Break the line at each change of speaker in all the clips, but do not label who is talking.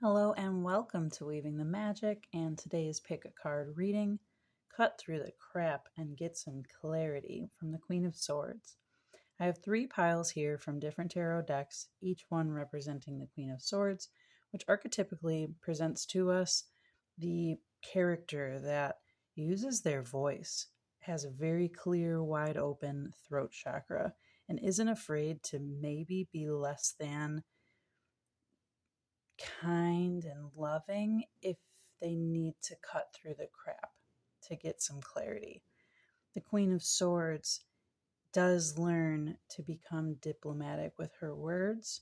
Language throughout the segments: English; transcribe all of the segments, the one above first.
Hello and welcome to Weaving the Magic, and today's pick a card reading. Cut through the crap and get some clarity from the Queen of Swords. I have 3 piles here from different tarot decks, each one representing the Queen of Swords, which archetypically presents to us the character that uses their voice, has a very clear, wide open throat chakra, and isn't afraid to maybe be less than kind and loving if they need to cut through the crap to get some clarity. The Queen of Swords does learn to become diplomatic with her words.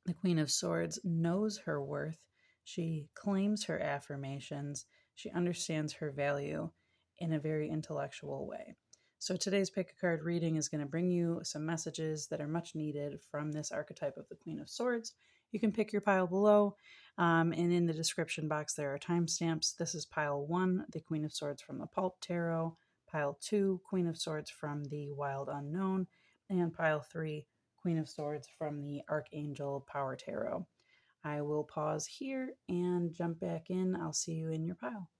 The Queen of Swords knows her worth. She claims her affirmations. She understands her value in a very intellectual way. So today's pick a card reading is going to bring you some messages that are much needed from this archetype of the Queen of Swords. You can pick your pile below, and in the description box there are timestamps. This is pile 1, the Queen of Swords from the Pulp Tarot, pile 2, Queen of Swords from the Wild Unknown, and pile 3, Queen of Swords from the Archangel Power Tarot. I will pause here and jump back in. I'll see you in your pile.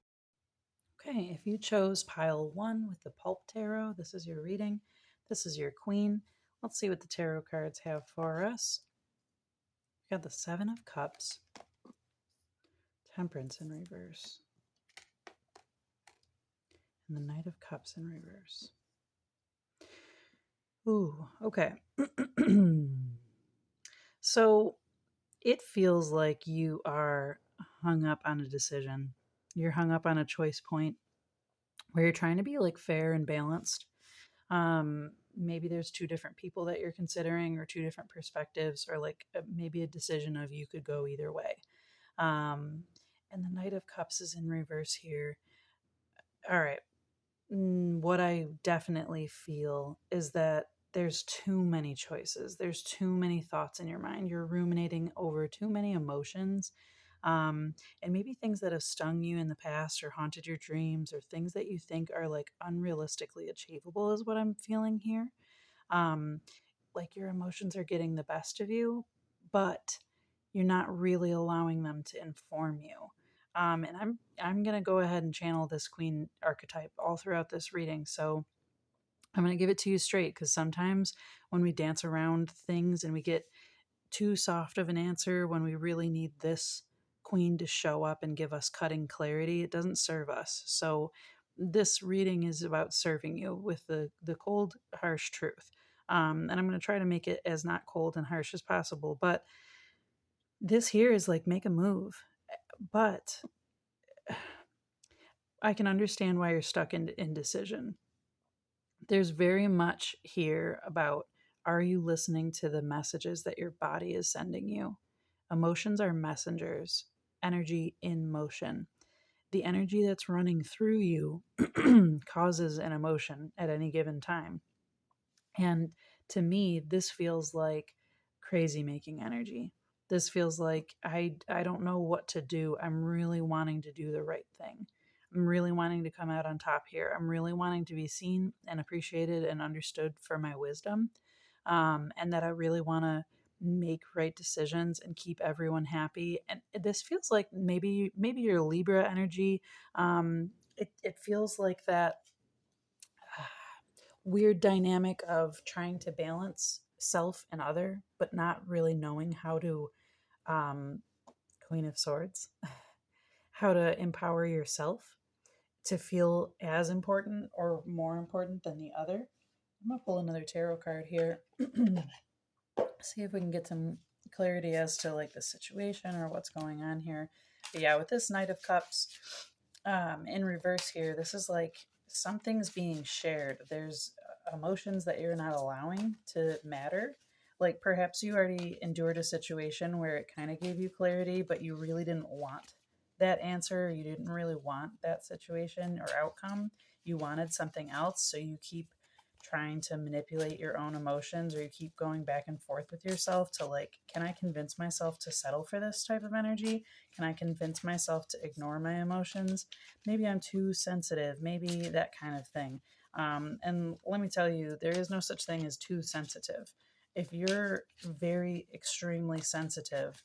Okay, if you chose pile 1 with the Pulp Tarot, this is your reading. This is your queen. Let's see what the tarot cards have for us. We got the 7 of Cups, Temperance in reverse, and the Knight of Cups in reverse. Ooh, okay. So it feels like you are hung up on a decision. You're hung up on a choice point where you're trying to be like fair and balanced. Maybe there's 2 different people that you're considering, or 2 different perspectives, or like maybe a decision of you could go either way. And the Knight of Cups is in reverse here. All right. What I definitely feel is that there's too many choices. There's too many thoughts in your mind. You're ruminating over too many emotions. And maybe things that have stung you in the past or haunted your dreams, or things that you think are like unrealistically achievable is what I'm feeling here. Like your emotions are getting the best of you, but you're not really allowing them to inform you. And I'm gonna go ahead and channel this queen archetype all throughout this reading. So I'm gonna give it to you straight, because sometimes when we dance around things and we get too soft of an answer when we really need this queen to show up and give us cutting clarity, it doesn't serve us. So this reading is about serving you with the cold, harsh truth. And I'm going to try to make it as not cold and harsh as possible. But this here is like, make a move. But I can understand why you're stuck in indecision. There's very much here about, are you listening to the messages that your body is sending you? Emotions are messengers, energy in motion. The energy that's running through you causes an emotion at any given time. And to me, this feels like crazy making energy. This feels like I don't know what to do. I'm really wanting to do the right thing. I'm really wanting to come out on top here. I'm really wanting to be seen and appreciated and understood for my wisdom. And that I really want to make right decisions and keep everyone happy. And this feels like maybe your Libra energy. It feels like that weird dynamic of trying to balance self and other, but not really knowing how to, um, Queen of Swords, how to empower yourself to feel as important or more important than the other. I'm going to pull another tarot card here. See if we can get some clarity as to like the situation or what's going on here. But yeah, with this Knight of Cups in reverse here, this is like something's being shared. There's emotions that you're not allowing to matter. Like perhaps you already endured a situation where it kind of gave you clarity, but you really didn't want that answer. You didn't really want that situation or outcome. You wanted something else. So you keep trying to manipulate your own emotions, or you keep going back and forth with yourself to like, can I convince myself to settle for this type of energy? Can I convince myself to ignore my emotions? Maybe I'm too sensitive, maybe that kind of thing. And let me tell you, there is no such thing as too sensitive. If you're very extremely sensitive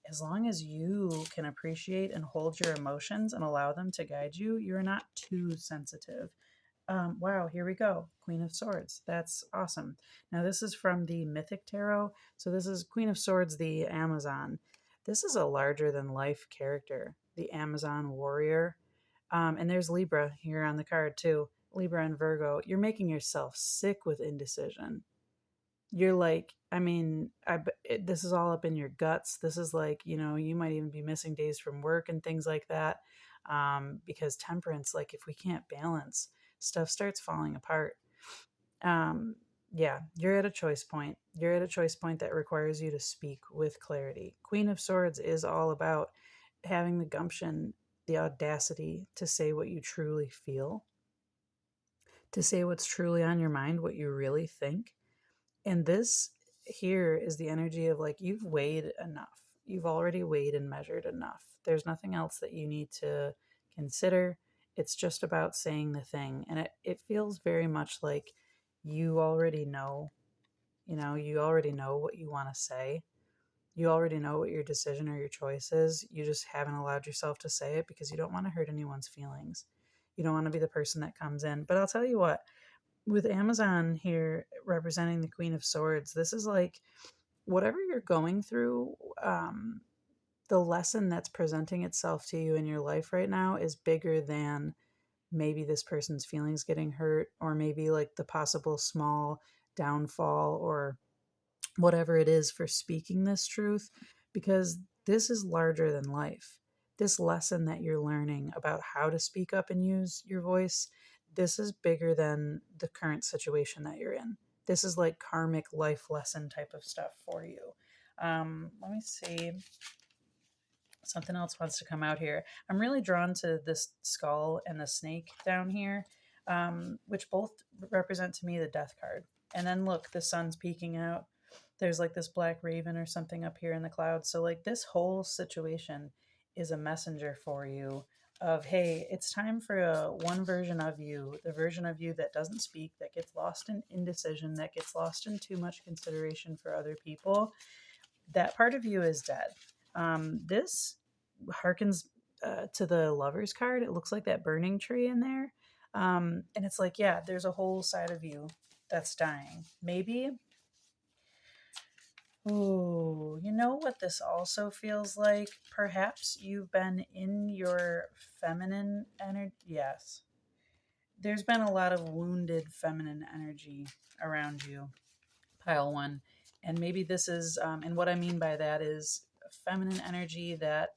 as long as you can appreciate and hold your emotions and allow them to guide you, you're not too sensitive. Wow, here we go. Queen of Swords. That's awesome. Now, this is from the Mythic Tarot. So, this is Queen of Swords, the Amazon. This is a larger than life character, the Amazon warrior. And there's Libra here on the card, too. Libra and Virgo. You're making yourself sick with indecision. You're like, I mean, this is all up in your guts. This is like, you might even be missing days from work and things like that. Because temperance, like, if we can't balance, stuff starts falling apart. Um, yeah, you're at a choice point. You're at a choice point that requires you to speak with clarity. Queen of Swords is all about having the gumption, the audacity to say what you truly feel, to say what's truly on your mind, what you really think. And this here is the energy of like, you've weighed enough. You've already weighed and measured enough. There's nothing else that you need to consider. It's just about saying the thing. And it feels very much like you already know, you already know what you want to say. You already know what your decision or your choice is. You just haven't allowed yourself to say it because you don't want to hurt anyone's feelings. You don't want to be the person that comes in. But I'll tell you what, with Amazon here representing the Queen of Swords, this is like whatever you're going through, the lesson that's presenting itself to you in your life right now is bigger than maybe this person's feelings getting hurt, or maybe like the possible small downfall or whatever it is for speaking this truth, because this is larger than life. This lesson that you're learning about how to speak up and use your voice, this is bigger than the current situation that you're in. This is like karmic life lesson type of stuff for you. Let me see. Something else wants to come out here. I'm really drawn to this skull and the snake down here, which both represent to me the death card. And then look, the sun's peeking out. There's like this black raven or something up here in the clouds. So like this whole situation is a messenger for you of, hey, it's time for one version of you, the version of you that doesn't speak, that gets lost in indecision, that gets lost in too much consideration for other people. That part of you is dead. This harkens to the Lover's card. It looks like that burning tree in there. And it's like, yeah, there's a whole side of you that's dying. Maybe. Oh, you know what this also feels like? Perhaps you've been in your feminine energy. Yes. There's been a lot of wounded feminine energy around you, pile one. And maybe this is, and what I mean by that is feminine energy that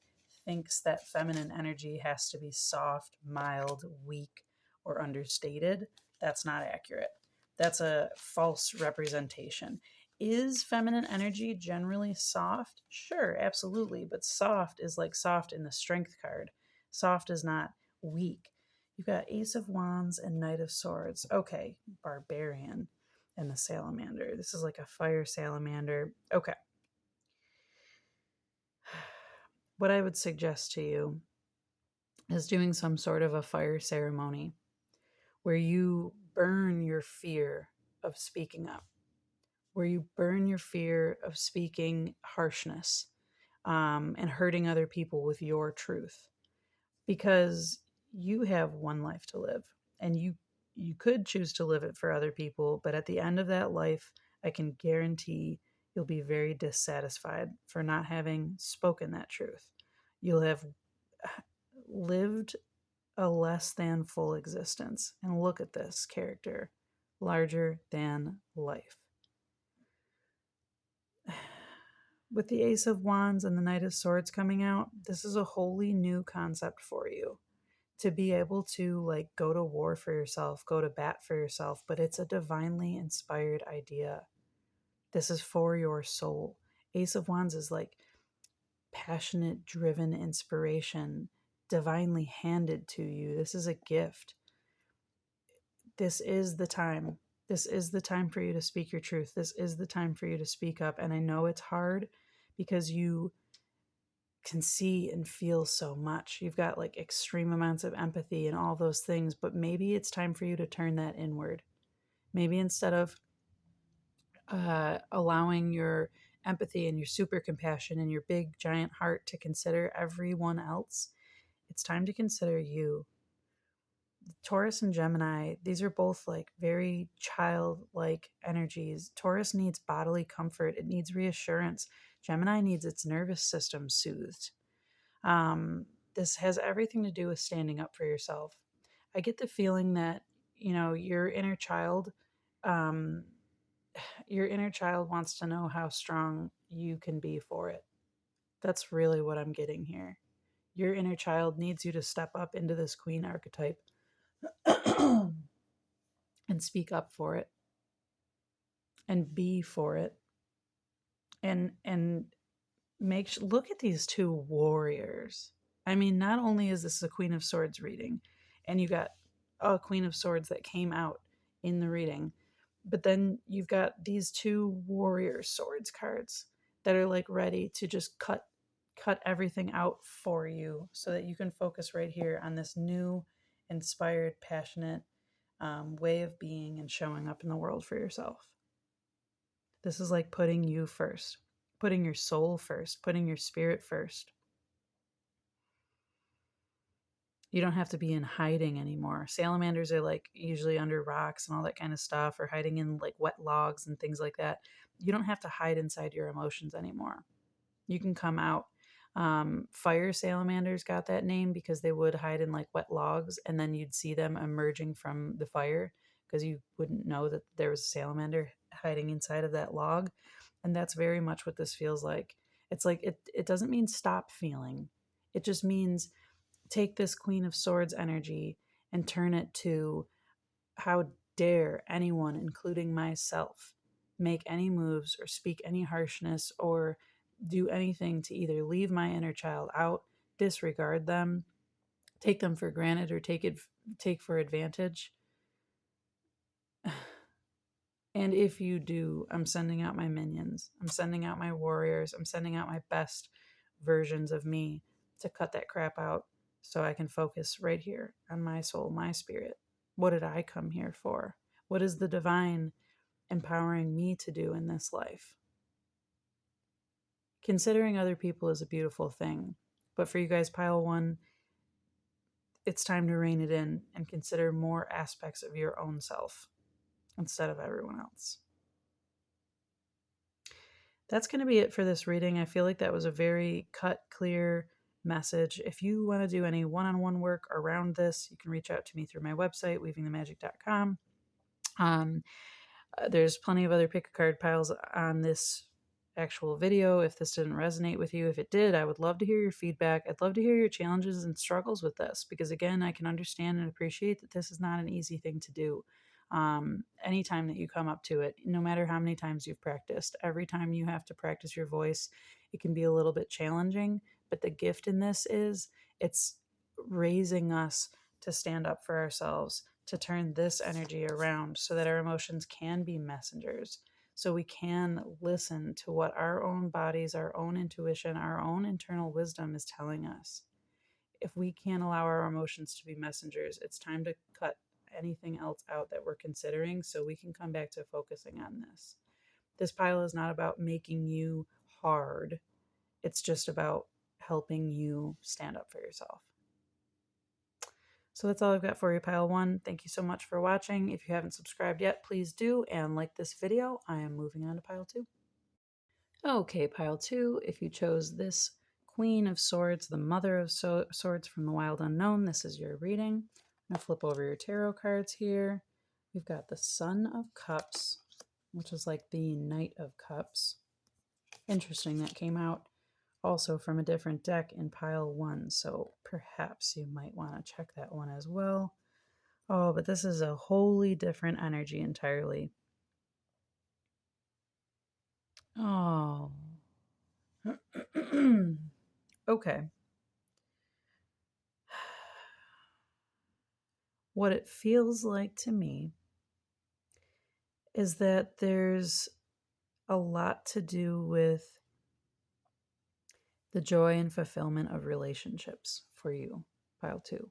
thinks that feminine energy has to be soft, mild, weak, or understated. That's not accurate. That's a false representation. Is feminine energy generally soft? Sure, absolutely. But soft is like soft in the strength card. Soft is not weak. You've got Ace of Wands and Knight of Swords. Okay, barbarian and the salamander. This is like a fire salamander. Okay. What I would suggest to you is doing some sort of a fire ceremony where you burn your fear of speaking up, where you burn your fear of speaking harshness, and hurting other people with your truth, because you have one life to live, and you could choose to live it for other people, but at the end of that life, I can guarantee you'll be very dissatisfied for not having spoken that truth. You'll have lived a less than full existence. And look at this character, larger than life. With the Ace of Wands and the Knight of Swords coming out, this is a wholly new concept for you. To be able to like go to war for yourself, go to bat for yourself, but it's a divinely inspired idea. This is for your soul. Ace of Wands is like passionate, driven inspiration, divinely handed to you. This is a gift. This is the time. This is the time for you to speak your truth. This is the time for you to speak up. And I know it's hard because you can see and feel so much. You've got like extreme amounts of empathy and all those things, but maybe it's time for you to turn that inward. Maybe instead of allowing your empathy and your super compassion and your big giant heart to consider everyone else, it's time to consider you. Taurus and Gemini, these are both like very childlike energies. Taurus needs bodily comfort, it needs reassurance. Gemini needs its nervous system soothed. This has everything to do with standing up for yourself. I get the feeling that, your inner child, um, your inner child wants to know how strong you can be for it. That's really what I'm getting here. Your inner child needs you to step up into this queen archetype and speak up for it and be for it and look at these two warriors. I mean, not only is this a Queen of Swords reading, and you got a Queen of Swords that came out in the reading, but then you've got these two Warrior Swords cards that are like ready to just cut everything out for you so that you can focus right here on this new, inspired, passionate way of being and showing up in the world for yourself. This is like putting you first, putting your soul first, putting your spirit first. You don't have to be in hiding anymore. Salamanders are like usually under rocks and all that kind of stuff, or hiding in like wet logs and things like that. You don't have to hide inside your emotions anymore. You can come out. Fire salamanders got that name because they would hide in like wet logs, and then you'd see them emerging from the fire because you wouldn't know that there was a salamander hiding inside of that log. And that's very much what this feels like. It's like it doesn't mean stop feeling. It just means take this Queen of Swords energy and turn it to, how dare anyone, including myself, make any moves or speak any harshness or do anything to either leave my inner child out, disregard them, take them for granted, or take for advantage. And if you do, I'm sending out my minions. I'm sending out my warriors. I'm sending out my best versions of me to cut that crap out so I can focus right here on my soul, my spirit. What did I come here for? What is the divine empowering me to do in this life? Considering other people is a beautiful thing. But for you guys, pile one, it's time to rein it in and consider more aspects of your own self instead of everyone else. That's going to be it for this reading. I feel like that was a very cut, clear message. If you want to do any one-on-one work around this, you can reach out to me through my website, weavingthemagic.com. There's plenty of other pick a card piles on this actual video. If this didn't resonate with you, if it did, I would love to hear your feedback. I'd love to hear your challenges and struggles with this, because again, I can understand and appreciate that this is not an easy thing to do. Anytime that you come up to it, no matter how many times you've practiced, every time you have to practice your voice, it can be a little bit challenging. But the gift in this is it's raising us to stand up for ourselves, to turn this energy around so that our emotions can be messengers, so we can listen to what our own bodies, our own intuition, our own internal wisdom is telling us. If we can't allow our emotions to be messengers, it's time to cut anything else out that we're considering so we can come back to focusing on this. This pile is not about making you hard. It's just about helping you stand up for yourself. So that's all I've got for you, pile one. Thank you so much for watching. If you haven't subscribed yet, please do, and like this video. I am moving on to pile two. Okay, pile two, if you chose this Queen of Swords, the Mother of Swords from the Wild Unknown, this is your reading. I'm going to flip over your tarot cards here. We've got the Sun of Cups, which is like the Knight of Cups. Interesting, that came out also from a different deck in pile one, so perhaps you might want to check that one as well. Oh, but this is a wholly different energy entirely. Oh. Okay. What it feels like to me is that there's a lot to do with the joy and fulfillment of relationships for you, pile two.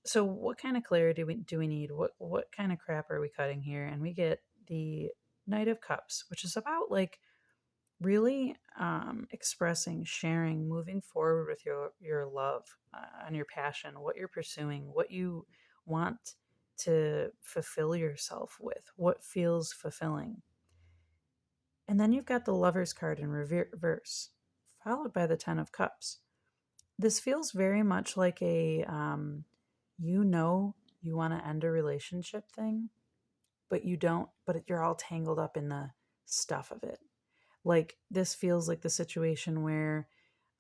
So what kind of clarity do we need? What kind of crap are we cutting here? And we get the Knight of Cups, which is about like really expressing, sharing, moving forward with your love and your passion, what you're pursuing, what you want to fulfill yourself with, what feels fulfilling. And then you've got the Lover's card in reverse, followed by the Ten of Cups. This feels very much like a you want to end a relationship thing, but you don't, but you're all tangled up in the stuff of it. Like this feels like the situation where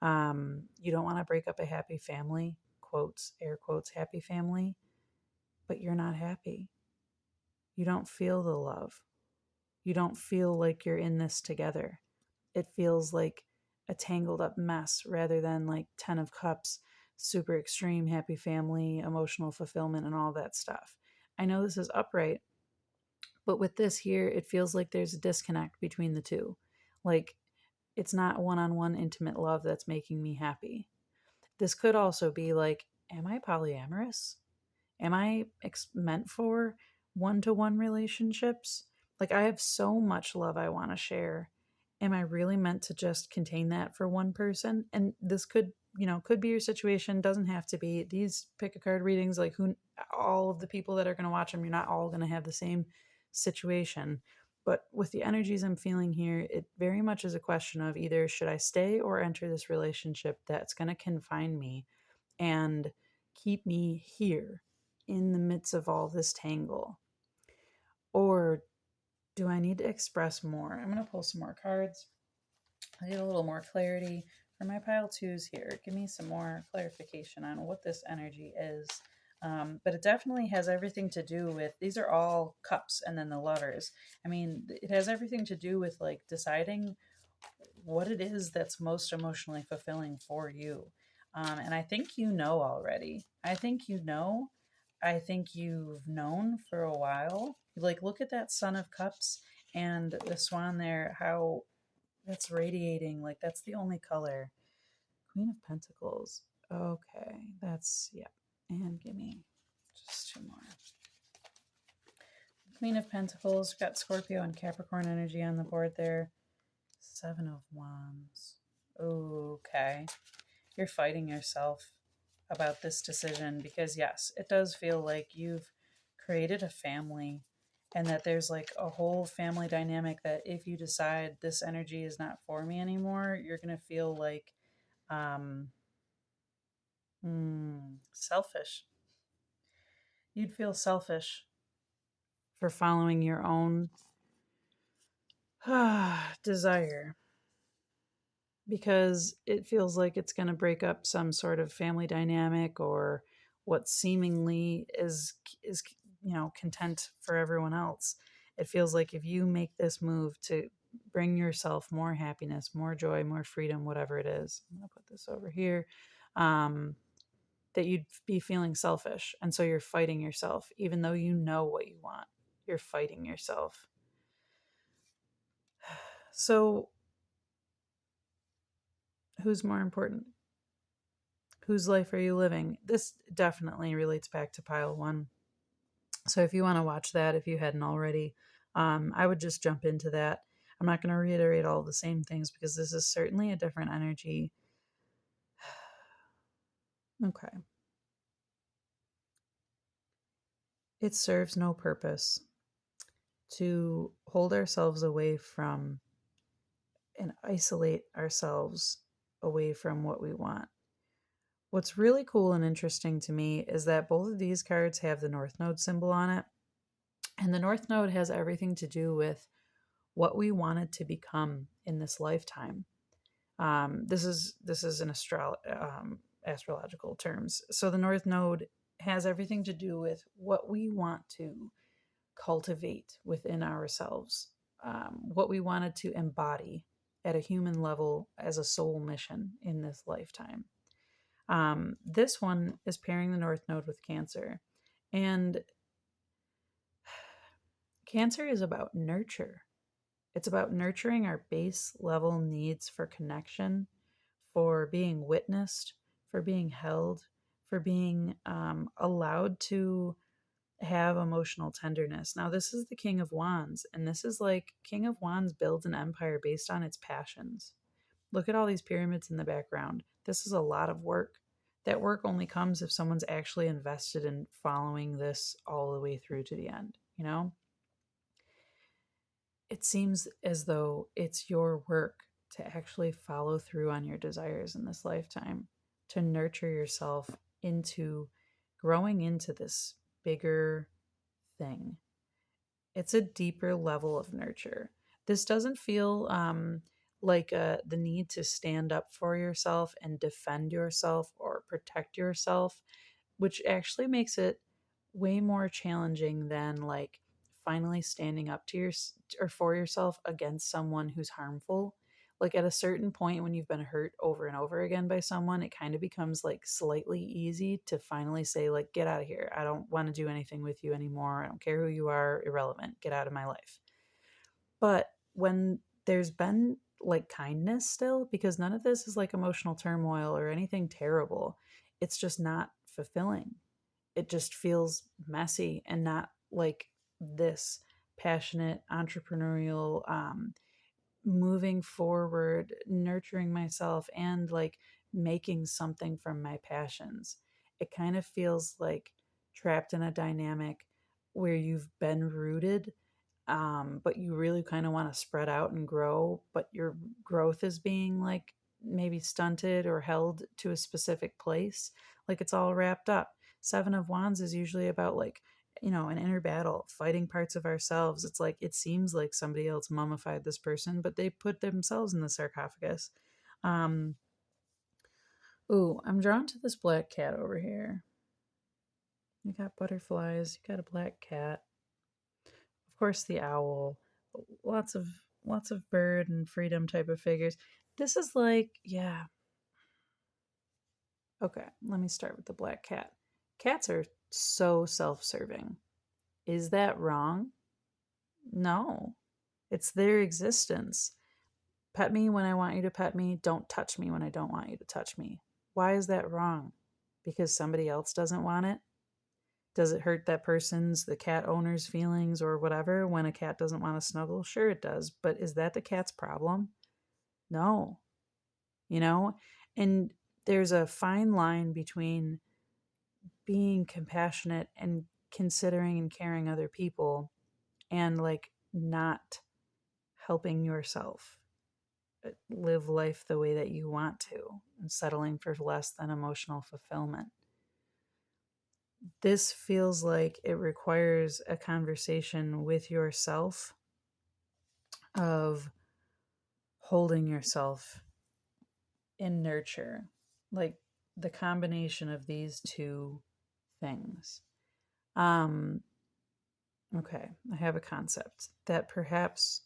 you don't want to break up a happy family, quotes, air quotes, happy family, but you're not happy. You don't feel the love. You don't feel like you're in this together. It feels like a tangled up mess rather than like 10 of Cups, super extreme, happy family, emotional fulfillment, and all that stuff. I know this is upright, but with this here, it feels like there's a disconnect between the two. Like it's not one on one intimate love that's making me happy. This could also be like, am I polyamorous? Am I meant for one to one relationships? Like, I have so much love I want to share. Am I really meant to just contain that for one person? And this could, could be your situation. Doesn't have to be. These pick a card readings, like all of the people that are going to watch them, you're not all going to have the same situation. But with the energies I'm feeling here, it very much is a question of either should I stay or enter this relationship that's going to confine me and keep me here in the midst of all this tangle? Or do I need to express more? I'm going to pull some more cards. I need a little more clarity for my pile twos here. Give me some more clarification on what this energy is. But it definitely has everything to do with, these are all cups and then the lovers. I mean, it has everything to do with like deciding what it is that's most emotionally fulfilling for you. And I think you know already. I think you know. I think you've known for a while. Like, look at that Son of Cups and the swan there, how that's radiating. Like, that's the only color. Queen of Pentacles. Okay, that's, yeah. And give me just two more. Queen of Pentacles. Got Scorpio and Capricorn energy on the board there. Seven of Wands. Okay. You're fighting yourself about this decision because, yes, it does feel like you've created a family and that there's like a whole family dynamic that if you decide this energy is not for me anymore, you're going to feel like um, selfish. You'd feel selfish for following your own desire, because it feels like it's going to break up some sort of family dynamic or what seemingly is content for everyone else. It feels like if you make this move to bring yourself more happiness, more joy, more freedom, whatever it is, I'm going to put this over here, that you'd be feeling selfish, and so you're fighting yourself even though you know what you want. You're fighting yourself. So who's more important? Whose life are you living? This definitely relates back to pile one. So if you want to watch that, if you hadn't already, I would just jump into that. I'm not going to reiterate all the same things because this is certainly a different energy. Okay. It serves no purpose to hold ourselves away from and isolate ourselves away from what we want. What's really cool and interesting to me is that both of these cards have the North Node symbol on it. And the North Node has everything to do with what we wanted to become in this lifetime. This is in astrological terms. So the North Node has everything to do with what we want to cultivate within ourselves, what we wanted to embody at a human level as a soul mission in this lifetime. This one is pairing the North Node with Cancer. And Cancer is about nurture. It's about nurturing our base level needs for connection, for being witnessed, for being held, for being allowed to have emotional tenderness. Now, this is the King of Wands, and this is like King of Wands builds an empire based on its passions. Look at all these pyramids in the background. This is a lot of work. That work only comes if someone's actually invested in following this all the way through to the end, you know? It seems as though it's your work to actually follow through on your desires in this lifetime, to nurture yourself into growing into this bigger thing. It's a deeper level of nurture. This doesn't feel like the need to stand up for yourself and defend yourself or protect yourself, which actually makes it way more challenging than like finally standing up to your or for yourself against someone who's harmful. Like at a certain point when you've been hurt over and over again by someone, it kind of becomes like slightly easy to finally say like, get out of here. I don't want to do anything with you anymore. I don't care who you are, irrelevant. Get out of my life. But when there's been like kindness still, because none of this is like emotional turmoil or anything terrible, it's just not fulfilling. It just feels messy and not like this passionate entrepreneurial moving forward, nurturing myself, and like making something from my passions. It kind of feels like trapped in a dynamic where you've been rooted, but you really kind of want to spread out and grow, but your growth is being like maybe stunted or held to a specific place. Like it's all wrapped up. Seven of Wands is usually about like, an inner battle, fighting parts of ourselves. It's like it seems like somebody else mummified this person, but they put themselves in the sarcophagus. Um, ooh, I'm drawn to this black cat over here. You got butterflies, you got a black cat. Of course, the owl. Lots of bird and freedom type of figures. This is like, yeah. Okay, let me start with the black cat. Cats are so self-serving. Is that wrong? No. It's their existence. Pet me when I want you to pet me. Don't touch me when I don't want you to touch me. Why is that wrong? Because somebody else doesn't want it? Does it hurt that person's, the cat owner's feelings or whatever when a cat doesn't want to snuggle? Sure, it does. But is that the cat's problem? No. You know? And there's a fine line between being compassionate and considering and caring other people and like not helping yourself live life the way that you want to and settling for less than emotional fulfillment. This feels like it requires a conversation with yourself of holding yourself in nurture, like the combination of these two things. Okay, I have a concept that perhaps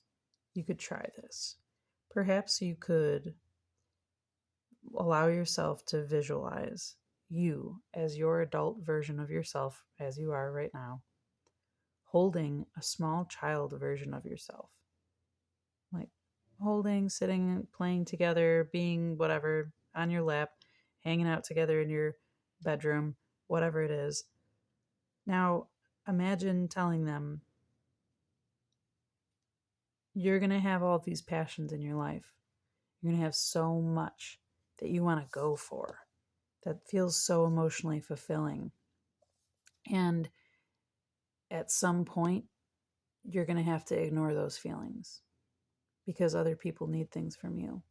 you could try this. Perhaps you could allow yourself to visualize you as your adult version of yourself, as you are right now, holding a small child version of yourself. Like holding, sitting, playing together, being whatever on your lap, hanging out together in your bedroom, whatever it is. Now, imagine telling them you're going to have all these passions in your life. You're going to have so much that you want to go for that feels so emotionally fulfilling. And at some point, you're going to have to ignore those feelings because other people need things from you.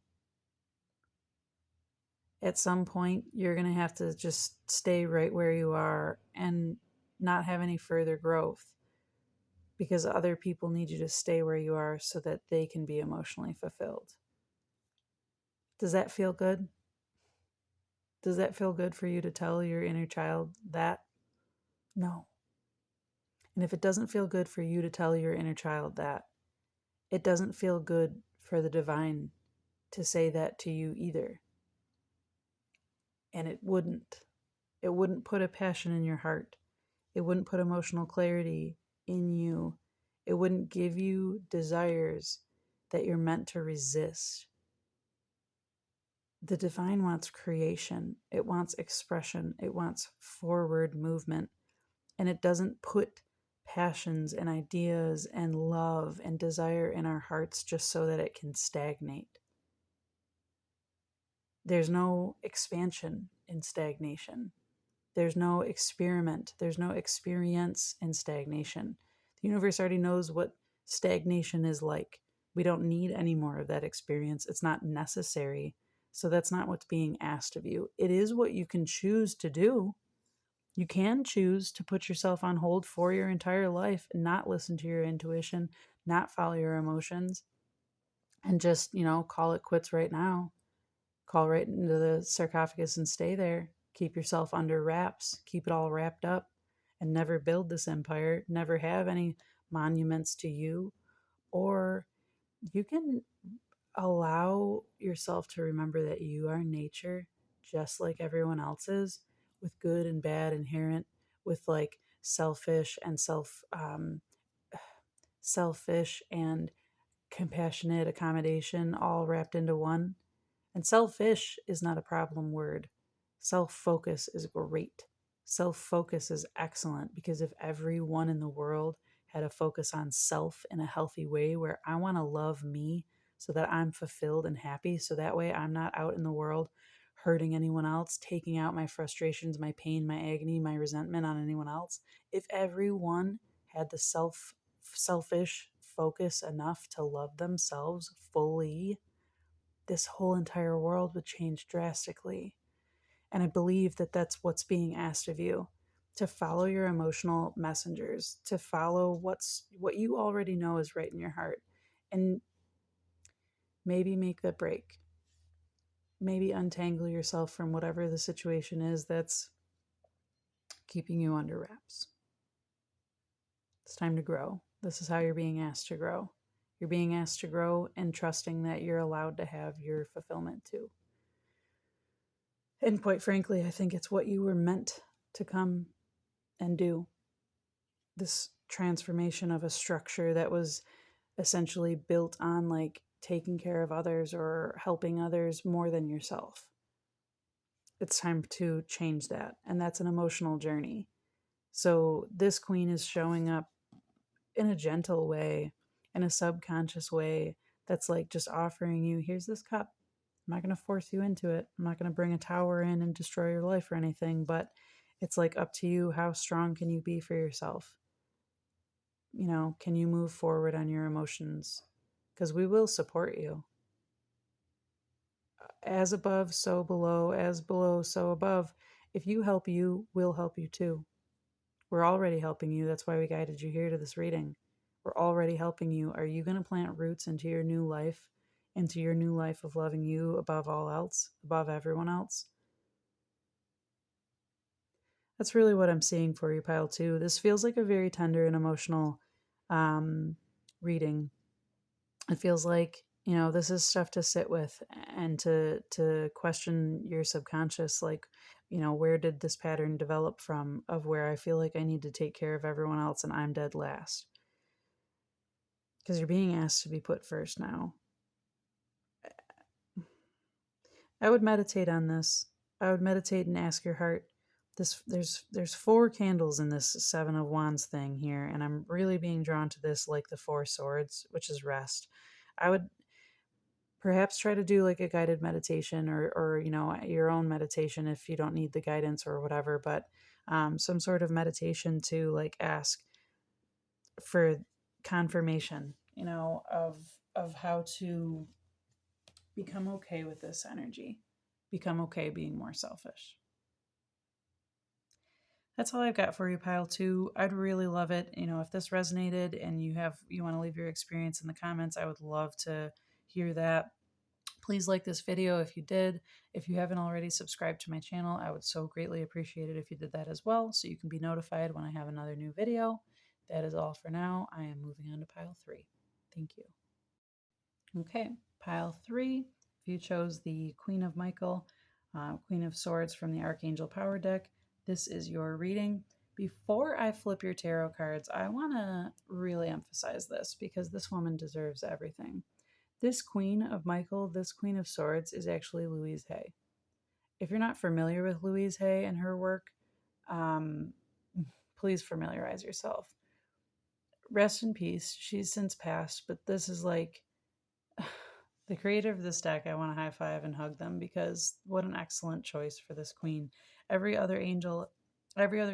At some point, you're going to have to just stay right where you are and not have any further growth because other people need you to stay where you are so that they can be emotionally fulfilled. Does that feel good? Does that feel good for you to tell your inner child that? No. And if it doesn't feel good for you to tell your inner child that, it doesn't feel good for the divine to say that to you either. And it wouldn't. It wouldn't put a passion in your heart. It wouldn't put emotional clarity in you. It wouldn't give you desires that you're meant to resist. The divine wants creation. It wants expression. It wants forward movement. and it doesn't put passions and ideas and love and desire in our hearts just so that it can stagnate. There's no expansion in stagnation. There's no experiment. There's no experience in stagnation. The universe already knows what stagnation is like. We don't need any more of that experience. It's not necessary. So that's not what's being asked of you. It is what you can choose to do. You can choose to put yourself on hold for your entire life and not listen to your intuition, not follow your emotions, and just, call it quits right now. Call right into the sarcophagus and stay there. Keep yourself under wraps. Keep it all wrapped up and never build this empire. Never have any monuments to you. Or you can allow yourself to remember that you are nature just like everyone else is, with good and bad inherent, with like selfish and compassionate accommodation all wrapped into one. And selfish is not a problem word. Self focus is great. Self focus is excellent, because if everyone in the world had a focus on self in a healthy way, where I want to love me so that I'm fulfilled and happy, so that way I'm not out in the world hurting anyone else, taking out my frustrations, my pain, my agony, my resentment on anyone else. If everyone had the selfish focus enough to love themselves fully, this whole entire world would change drastically. And I believe that that's what's being asked of you, to follow your emotional messengers, to follow what you already know is right in your heart, and maybe make the break. Maybe untangle yourself from whatever the situation is that's keeping you under wraps. It's time to grow. This is how you're being asked to grow. You're being asked to grow and trusting that you're allowed to have your fulfillment too. And quite frankly, I think it's what you were meant to come and do. This transformation of a structure that was essentially built on like taking care of others or helping others more than yourself. It's time to change that. And that's an emotional journey. So this queen is showing up in a gentle way, in a subconscious way, that's like just offering you, here's this cup. I'm not going to force you into it. I'm not going to bring a tower in and destroy your life or anything, but it's like up to you. How strong can you be for yourself? Can you move forward on your emotions? Because we will support you. As above, so below, as below, so above. If you help you, we'll help you too. We're already helping you. That's why we guided you here to this reading. We're already helping you. Are you going to plant roots into your new life, of loving you above all else, above everyone else? That's really what I'm seeing for you, pile 2. This feels like a very tender and emotional reading. It feels like, this is stuff to sit with and to question your subconscious, like, where did this pattern develop from, of where I feel like I need to take care of everyone else and I'm dead last? Because you're being asked to be put first now. I would meditate on this. I would meditate and ask your heart. There's 4 candles in this 7 of Wands thing here, and I'm really being drawn to this, like the 4 swords, which is rest. I would perhaps try to do like a guided meditation, or your own meditation if you don't need the guidance or whatever, but some sort of meditation to like ask for confirmation, of how to become okay with this energy, become okay being more selfish. That's all I've got for you, pile 2. I'd really love it, if this resonated and you want to leave your experience in the comments. I would love to hear that. Please like this video if you did. If you haven't already subscribed to my channel, I would so greatly appreciate it if you did that as well, so you can be notified when I have another new video. That is all for now. I am moving on to pile 3. Thank you. Okay, pile 3. If you chose the Queen of Michael, Queen of Swords from the Archangel Power Deck, this is your reading. Before I flip your tarot cards, I want to really emphasize this, because this woman deserves everything. This Queen of Michael, this Queen of Swords, is actually Louise Hay. If you're not familiar with Louise Hay and her work, please familiarize yourself. Rest in peace. She's since passed, but this is like the creator of this deck. I want to high five and hug them because what an excellent choice for this queen. Every other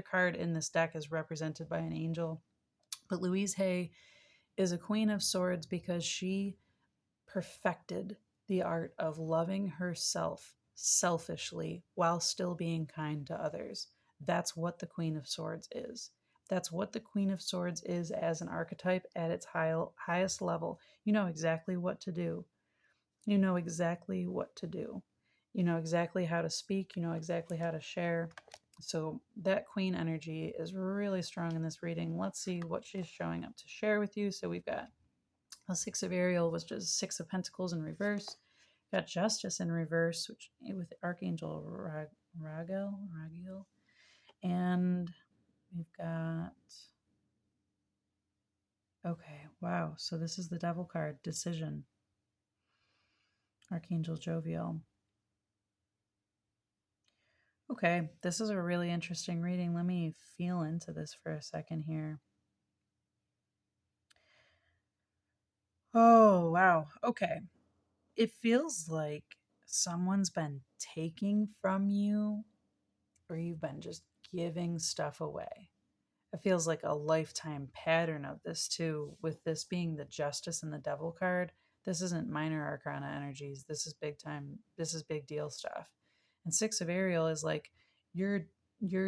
card in this deck is represented by an angel. But Louise Hay is a queen of swords because she perfected the art of loving herself selfishly while still being kind to others. That's what the Queen of Swords is. That's what the Queen of Swords is as an archetype at its highest level. You know exactly what to do. You know exactly what to do. You know exactly how to speak. You know exactly how to share. So that queen energy is really strong in this reading. Let's see what she's showing up to share with you. So we've got a Six of Ariel, which is Six of Pentacles in reverse. Got Justice in reverse, which with Archangel Ragiel. And we've got, okay, wow. So this is the Devil card, Decision. Archangel Jovial. Okay, this is a really interesting reading. Let me feel into this for a second here. Oh, wow. Okay. It feels like someone's been taking from you, or you've been just giving stuff away. It feels like a lifetime pattern of this too, with this being the Justice and the Devil card. This isn't minor arcana energies. This is big time. This is big deal stuff. And Six of Ariel is like your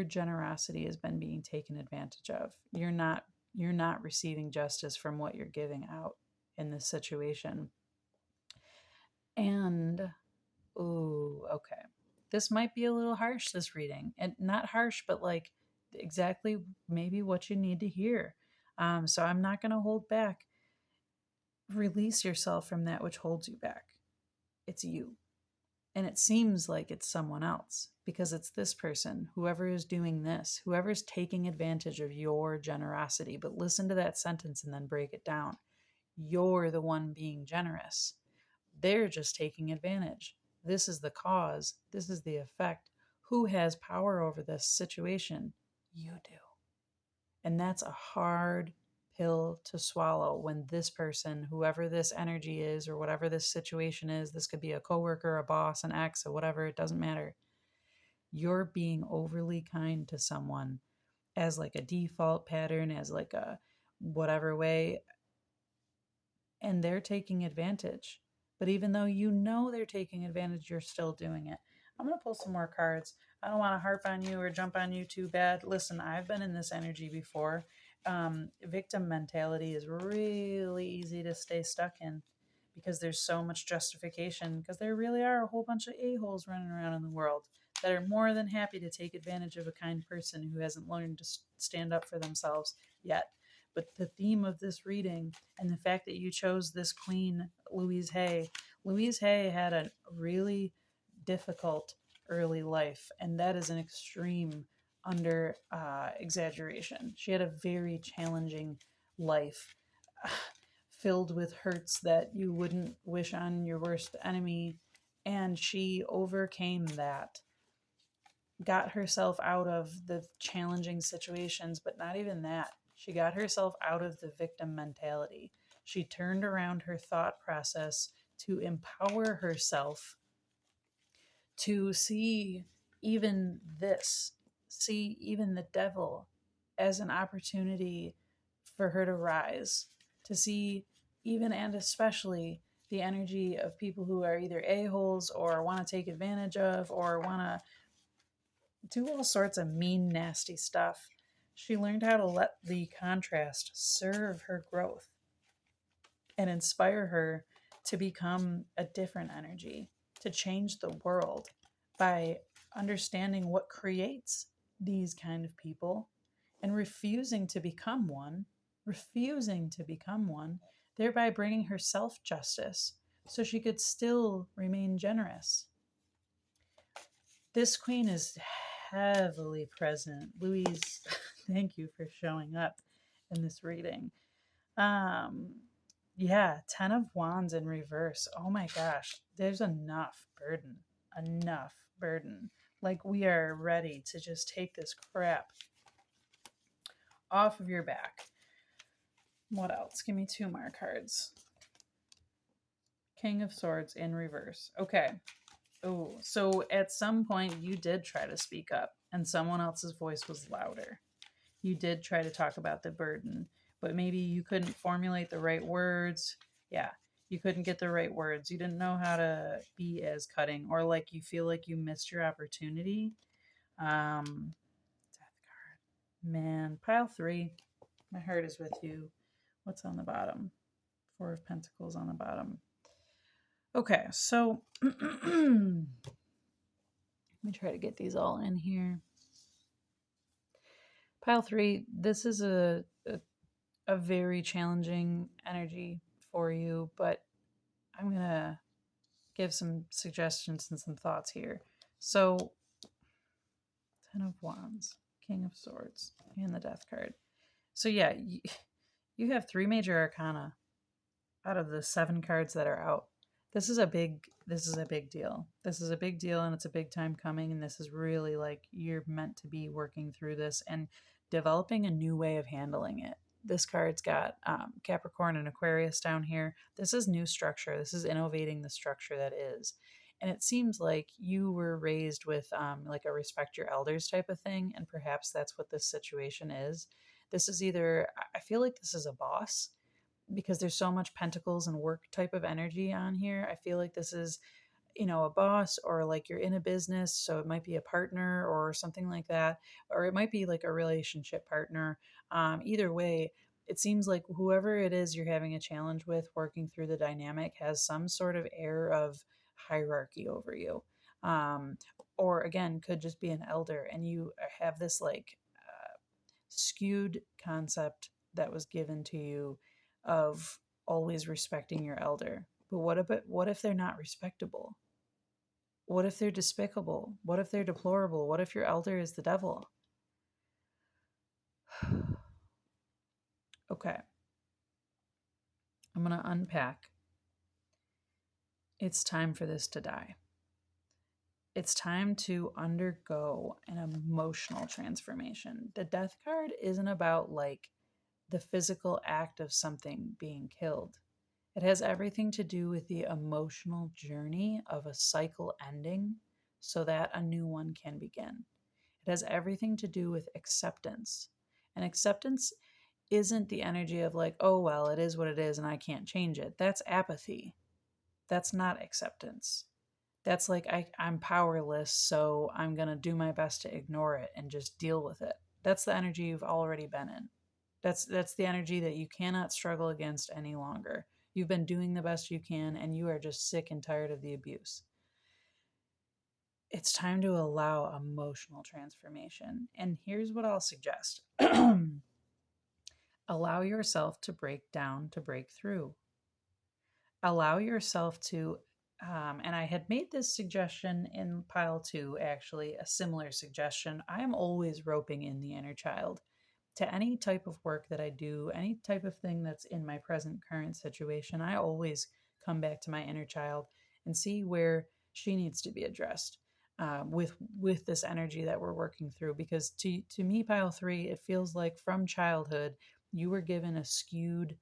generosity has been being taken advantage of. You're not receiving justice from what you're giving out in this situation. And ooh, okay. This might be a little harsh, this reading. And not harsh, but like exactly maybe what you need to hear. So I'm not going to hold back. Release yourself from that which holds you back. It's you. And it seems like it's someone else because it's this person, whoever is doing this, whoever's taking advantage of your generosity. But listen to that sentence and then break it down. You're the one being generous. They're just taking advantage. This is the cause. This is the effect. Who has power over this situation? You do. And that's a hard pill to swallow when this person, whoever this energy is, or whatever this situation is, this could be a coworker, a boss, an ex, or whatever, it doesn't matter. You're being overly kind to someone as like a default pattern, as like a whatever way, and they're taking advantage. But even though you know they're taking advantage, you're still doing it. I'm going to pull some more cards. I don't want to harp on you or jump on you too bad. Listen, I've been in this energy before. Victim mentality is really easy to stay stuck in because there's so much justification, because there really are a whole bunch of a-holes running around in the world that are more than happy to take advantage of a kind person who hasn't learned to stand up for themselves yet. But the theme of this reading and the fact that you chose this queen, Louise Hay had a really difficult early life, and that is an extreme under exaggeration. She had a very challenging life, filled with hurts that you wouldn't wish on your worst enemy, and she overcame that, got herself out of the challenging situations, but not even that. She got herself out of the victim mentality. She turned around her thought process to empower herself to see even this, see even the devil as an opportunity for her to rise, to see even and especially the energy of people who are either a-holes or want to take advantage of or want to do all sorts of mean, nasty stuff. She learned how to let the contrast serve her growth and inspire her to become a different energy, to change the world by understanding what creates these kind of people and refusing to become one, thereby bringing herself justice so she could still remain generous. This queen is heavily present. Louise, thank you for showing up in this reading. Yeah, 10 of Wands in reverse. Oh my gosh, there's enough burden. Enough burden. Like we are ready to just take this crap off of your back. What else? Give me 2 more cards. King of Swords in reverse. Okay. Oh, so at some point you did try to speak up and someone else's voice was louder. You did try to talk about the burden, but maybe you couldn't formulate the right words. Yeah, you couldn't get the right words. You didn't know how to be as cutting, or like you feel like you missed your opportunity. Death card. Man, pile 3. My heart is with you. What's on the bottom? 4 of Pentacles on the bottom. Okay, so let me try to get these all in here. Pile 3, this is a very challenging energy for you, but I'm going to give some suggestions and some thoughts here. So, 10 of Wands, King of Swords, and the Death card. So yeah, you have 3 major arcana out of the 7 cards that are out. This is a big deal. This is a big deal, and it's a big time coming, and this is really like you're meant to be working through this and developing a new way of handling it. This card's got Capricorn and Aquarius down here. This is new structure. This is innovating the structure that is. And it seems like you were raised with like a respect your elders type of thing, and perhaps that's what this situation is. This is either, I feel like this is a boss, because there's so much pentacles and work type of energy on here. I feel like this is, a boss, or like you're in a business. So it might be a partner or something like that, or it might be like a relationship partner. Either way, it seems like whoever it is you're having a challenge with working through the dynamic has some sort of air of hierarchy over you. Or again, could just be an elder, and you have this like skewed concept that was given to you of always respecting your elder. But what if they're not respectable? What if they're despicable? What if they're deplorable? What if your elder is the devil? Okay. I'm going to unpack. It's time for this to die. It's time to undergo an emotional transformation. The Death card isn't about like the physical act of something being killed. It has everything to do with the emotional journey of a cycle ending so that a new one can begin. It has everything to do with acceptance. And acceptance isn't the energy of like, oh, well, it is what it is and I can't change it. That's apathy. That's not acceptance. That's like, I'm powerless, so I'm going to do my best to ignore it and just deal with it. That's the energy you've already been in. That's the energy that you cannot struggle against any longer. You've been doing the best you can, and you are just sick and tired of the abuse. It's time to allow emotional transformation. And here's what I'll suggest. Allow yourself to break down, to break through. Allow yourself to, and I had made this suggestion in pile 2, actually, a similar suggestion. I am always roping in the inner child to any type of work that I do, any type of thing that's in my present current situation. I always come back to my inner child and see where she needs to be addressed with this energy that we're working through. Because to me, pile 3, it feels like from childhood you were given a skewed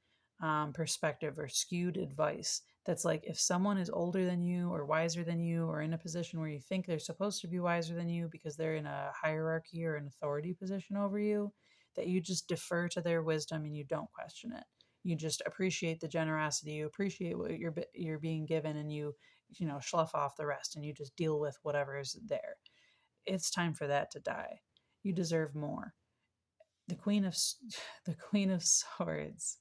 perspective or skewed advice. That's like if someone is older than you or wiser than you or in a position where you think they're supposed to be wiser than you because they're in a hierarchy or an authority position over you, that you just defer to their wisdom and you don't question it. You just appreciate the generosity, you appreciate what you're being given, and you slough off the rest and you just deal with whatever's there. It's time for that to die. You deserve more. The queen of the Queen of Swords,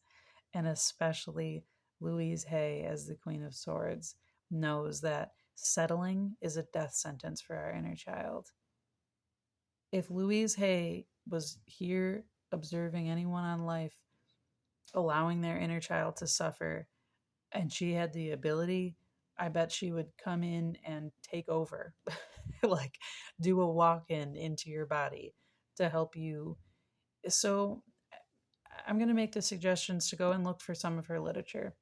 and especially Louise Hay as the Queen of Swords, knows that settling is a death sentence for our inner child. If Louise Hay was here observing anyone on life, allowing their inner child to suffer, and she had the ability, I bet she would come in and take over, like do a walk in into your body to help you. So I'm going to make the suggestions to go and look for some of her literature.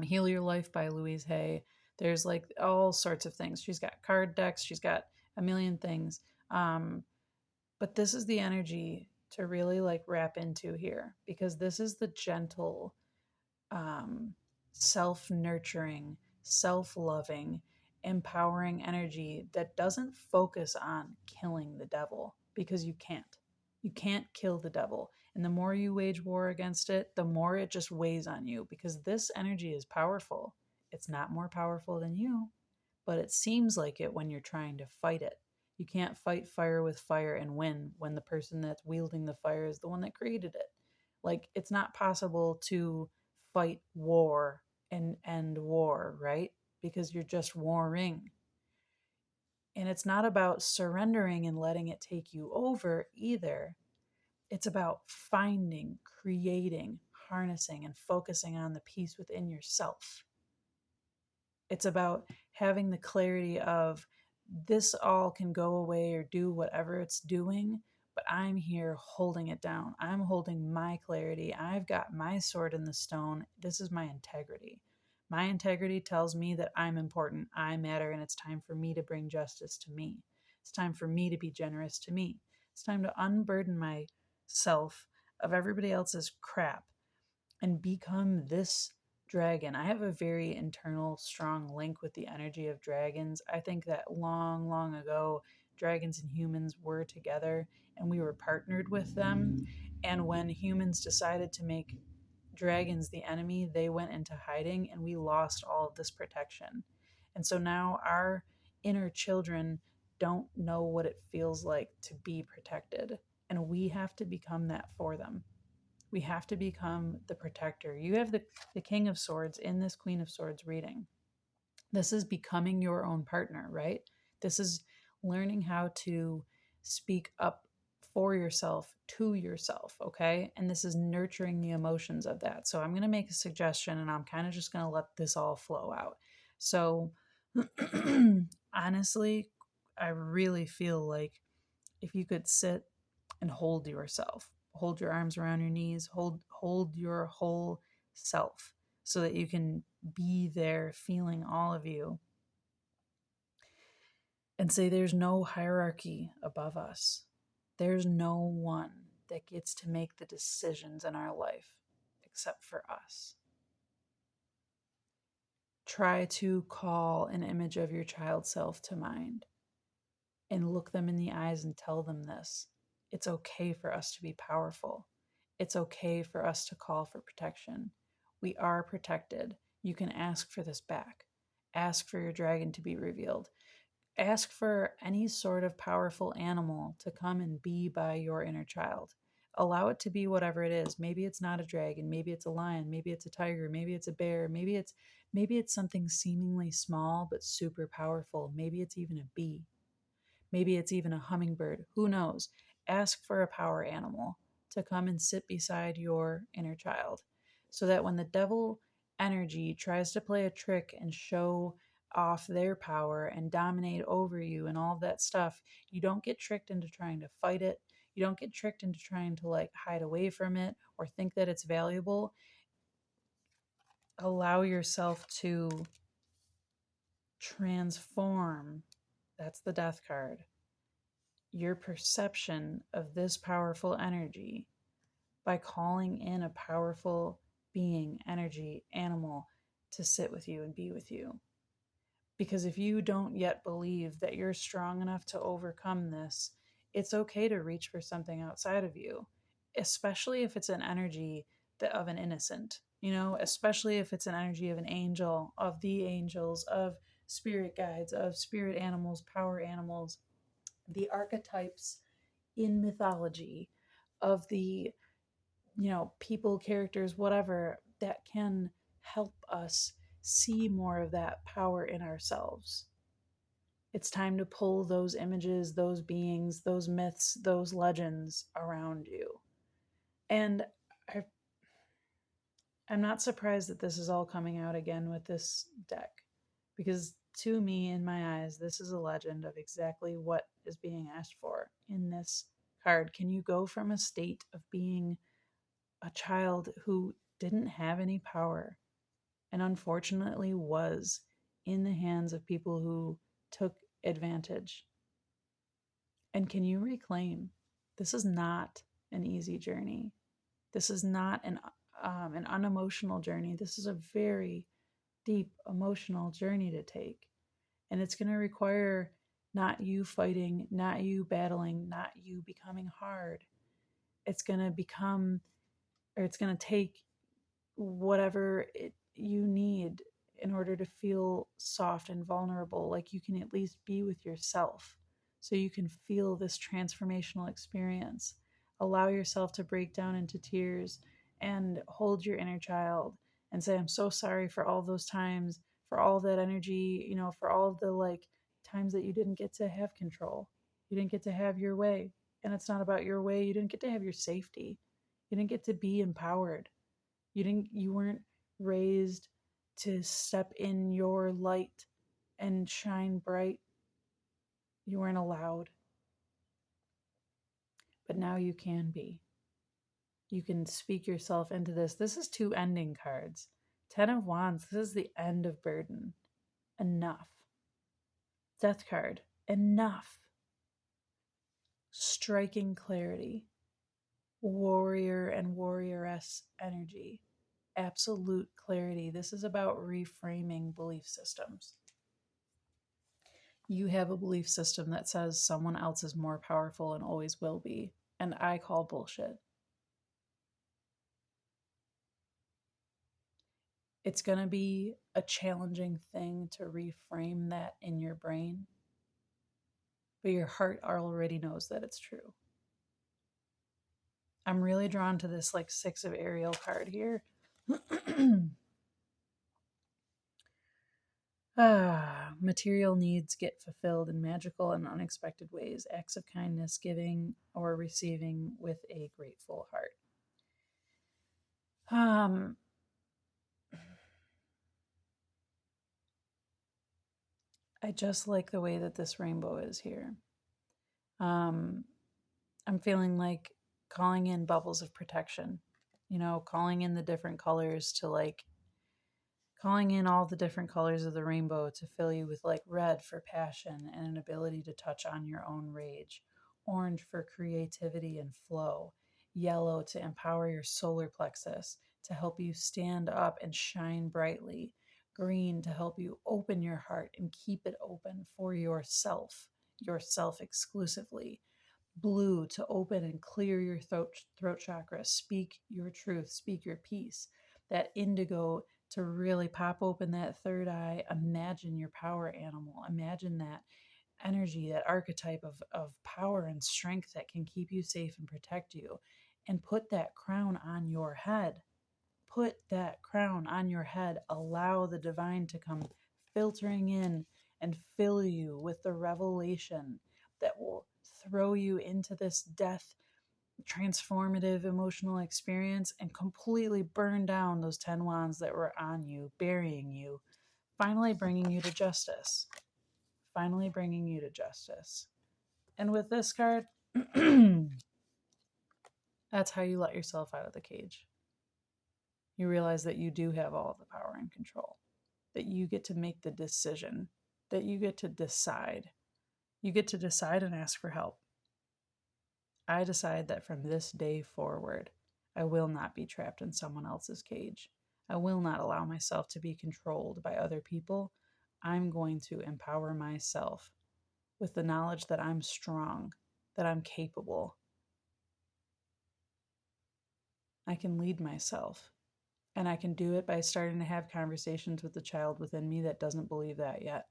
Heal Your Life by Louise Hay. There's like all sorts of things. She's got card decks. She's got a million things. But this is the energy to really like wrap into here, because this is the gentle, self nurturing, self loving, empowering energy that doesn't focus on killing the devil, because you can't. You can't kill the devil. And the more you wage war against it, the more it just weighs on you, because this energy is powerful. It's not more powerful than you, but it seems like it when you're trying to fight it. You can't fight fire with fire and win when the person that's wielding the fire is the one that created it. Like, it's not possible to fight war and end war, right? Because you're just warring. And it's not about surrendering and letting it take you over either. It's about finding, creating, harnessing, and focusing on the peace within yourself. It's about having the clarity of, this all can go away or do whatever it's doing, but I'm here holding it down. I'm holding my clarity. I've got my sword in the stone. This is my integrity. My integrity tells me that I'm important, I matter, and it's time for me to bring justice to me. It's time for me to be generous to me. It's time to unburden myself of everybody else's crap and become this dragon. I have a very internal, strong link with the energy of dragons. I think that long, long ago, dragons and humans were together and we were partnered with them. And when humans decided to make dragons the enemy, they went into hiding and we lost all of this protection. And so now our inner children don't know what it feels like to be protected. And we have to become that for them. We have to become the protector. You have the King of Swords in this Queen of Swords reading. This is becoming your own partner, right? This is learning how to speak up for yourself, to yourself, okay? And this is nurturing the emotions of that. So I'm going to make a suggestion and I'm kind of just going to let this all flow out. So honestly, I really feel like if you could sit and hold yourself, hold your arms around your knees, hold your whole self so that you can be there feeling all of you, and say there's no hierarchy above us. There's no one that gets to make the decisions in our life except for us. Try to call an image of your child self to mind and look them in the eyes and tell them this. It's okay for us to be powerful. It's okay for us to call for protection. We are protected. You can ask for this back. Ask for your dragon to be revealed. Ask for any sort of powerful animal to come and be by your inner child. Allow it to be whatever it is. Maybe it's not a dragon, maybe it's a lion, maybe it's a tiger, maybe it's a bear, maybe it's something seemingly small but super powerful. Maybe it's even a bee. Maybe it's even a hummingbird. Who knows? Ask for a power animal to come and sit beside your inner child so that when the devil energy tries to play a trick and show off their power and dominate over you and all of that stuff, you don't get tricked into trying to fight it. You don't get tricked into trying to like hide away from it or think that it's valuable. Allow yourself to transform. That's the death card, your perception of this powerful energy by calling in a powerful being, energy, animal to sit with you and be with you. Because if you don't yet believe that you're strong enough to overcome this, it's okay to reach for something outside of you, especially if it's an energy of an innocent, especially if it's an energy of an angel, of the angels, of spirit guides, of spirit animals, power animals, the archetypes in mythology of the, people, characters, whatever, that can help us see more of that power in ourselves. It's time to pull those images, those beings, those myths, those legends around you. And I'm not surprised that this is all coming out again with this deck, because to me, in my eyes, this is a legend of exactly what is being asked for in this card. Can you go from a state of being a child who didn't have any power and unfortunately was in the hands of people who took advantage? And can you reclaim? This is not an easy journey. This is not an unemotional journey. This is a very deep emotional journey to take. And it's going to require not you fighting, not you battling, not you becoming hard. It's going to become, or it's going to take whatever you need in order to feel soft and vulnerable, like you can at least be with yourself so you can feel this transformational experience. Allow yourself to break down into tears and hold your inner child and say, I'm so sorry for all those times, for all that energy, for all the like times that you didn't get to have control. You didn't get to have your way. And it's not about your way. You didn't get to have your safety. You didn't get to be empowered. You weren't raised to step in your light and shine bright. You weren't allowed. But now you can be. You can speak yourself into this. This is 2 ending cards. 10 of Wands, this is the end of burden. Enough. Death card, enough. Striking clarity. Warrior and warrioress energy. Absolute clarity. This is about reframing belief systems. You have a belief system that says someone else is more powerful and always will be, and I call bullshit. It's going to be a challenging thing to reframe that in your brain, but your heart already knows that it's true. I'm really drawn to this like 6 of Ariel card here. Material needs get fulfilled in magical and unexpected ways. Acts of kindness, giving or receiving with a grateful heart. I just like the way that this rainbow is here. I'm feeling like calling in bubbles of protection, calling in the different colors to like calling in all the different colors of the rainbow to fill you with like red for passion and an ability to touch on your own rage, orange for creativity and flow, yellow to empower your solar plexus to help you stand up and shine brightly, green to help you open your heart and keep it open for yourself exclusively, blue to open and clear your throat chakra, speak your truth, speak your peace, that indigo to really pop open that third eye, imagine your power animal, imagine that energy, that archetype of power and strength that can keep you safe and protect you, and put that crown on your head. Put that crown on your head. Allow the divine to come filtering in and fill you with the revelation that will throw you into this death transformative emotional experience and completely burn down those 10 wands that were on you, burying you, finally bringing you to justice. Finally bringing you to justice. And with this card, that's how you let yourself out of the cage. You realize that you do have all of the power and control, that you get to make the decision, that you get to decide. You get to decide and ask for help. I decide that from this day forward, I will not be trapped in someone else's cage. I will not allow myself to be controlled by other people. I'm going to empower myself with the knowledge that I'm strong, that I'm capable. I can lead myself. And I can do it by starting to have conversations with the child within me that doesn't believe that yet.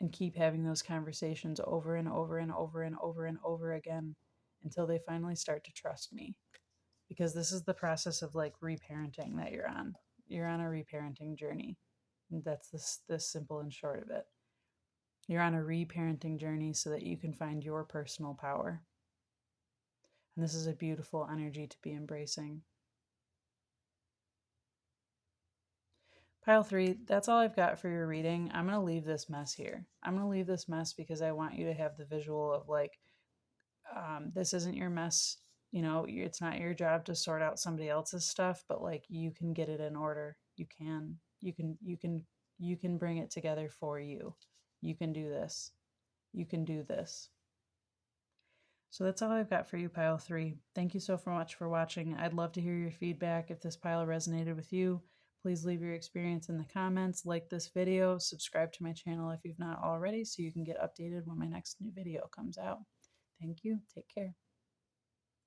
And keep having those conversations over and over and over and over and over again until they finally start to trust me. Because this is the process of like reparenting that you're on. You're on a reparenting journey. And that's this simple and short of it. You're on a reparenting journey so that you can find your personal power. And this is a beautiful energy to be embracing. Pile 3, that's all I've got for your reading. I'm going to leave this mess here. I'm going to leave this mess because I want you to have the visual of like, this isn't your mess. It's not your job to sort out somebody else's stuff, but like you can get it in order. You can bring it together for you. You can do this. You can do this. So that's all I've got for you, pile 3. Thank you so much for watching. I'd love to hear your feedback. If this pile resonated with you, please leave your experience in the comments, like this video, subscribe to my channel if you've not already so you can get updated when my next new video comes out. Thank you. Take care.